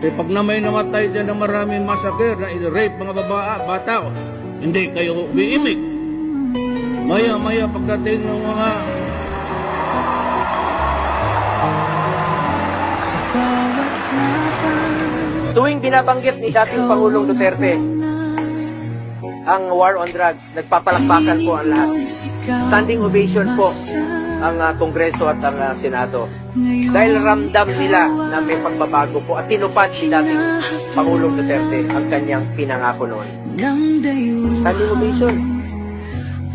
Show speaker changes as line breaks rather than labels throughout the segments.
Pag na may namatay dyan na maraming massacre na rape mga bata, hindi kayo umiimik. Maya-maya pagdating ng mga
tuwing binabanggit ni dating Pangulong Duterte ang war on drugs, nagpapalakpakan po ang lahat. Standing ovation po ang Kongreso at ang Senado. Dahil ramdam nila na may pagbabago po at tinupad ni dating Pangulong Duterte ang kanyang pinangako noon. Standing ovation.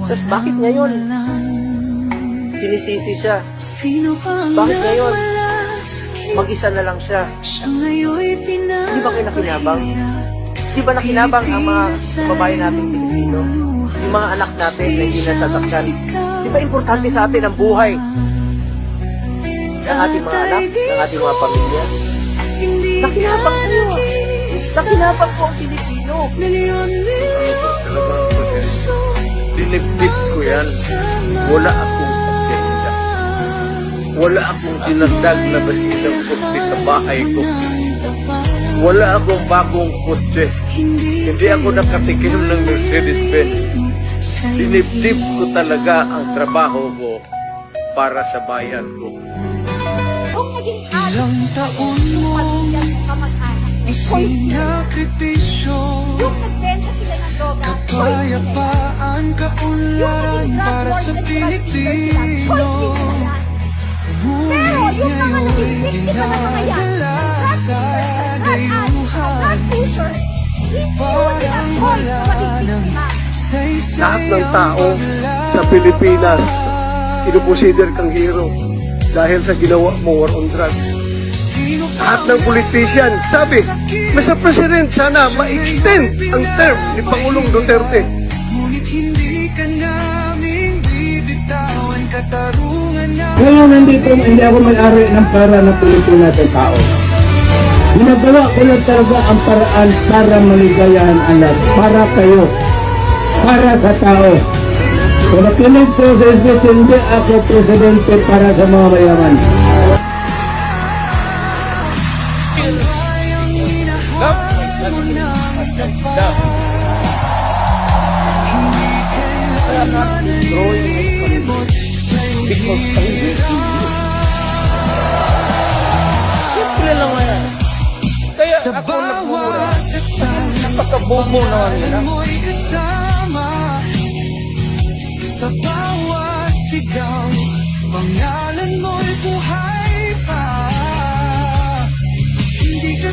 Tapos bakit ngayon sinisisi siya? Bakit ngayon mag-isa na lang siya? Di ba kayo nakinabang? Di ba nakinabang ang mga babae nating Pilipino? Yung mga anak natin na hindi nasasaktan? Di ba importante sa atin ang buhay ng ating mga anak, ng ating mga pamilya? Nakinabang kayo. Nakinabang po ang Pilipino.
dinipdip ko yan. Wala akong agenda. Wala akong dinagdag na basisang kutsi sa bahay ko. Wala akong bagong kutsi. Hindi ako nakatikim ng Mercedes-Benz. Dinipdip ko talaga ang trabaho ko para sa bayan ko.
Kung naging ilang taon mo isinakripisyo, yung nagbenta sila ng droga, kapayapaan, kaunlaran para sa Pilipino. Pero yung mga naging biktima na mamaya, drug pushers, hindi mo nilang choice na maging biktima.
Lahat ng tao sa Pilipinas kinukonsider kang hero dahil sa ginawa mo war on drugs. Lahat ng politician, sabi, Mr. President, sana ma-extend ang term ni Pangulong Duterte.
Ngayon nandito, hindi ako may-ari ng para ng Pilipinas at tao. Ginagawa ko lang talaga ang paraan para maligayahan ang lahat. Para kayo. Para sa tao. Kung nakinig po sa isip, hindi ako presidente para sa mga mayaman.
Simple lang yan. Kaya ako nagmumura. Napakabobo naman nila.
Sa bawat sigaw, pangalan mo'y buhay pa. Hindi ka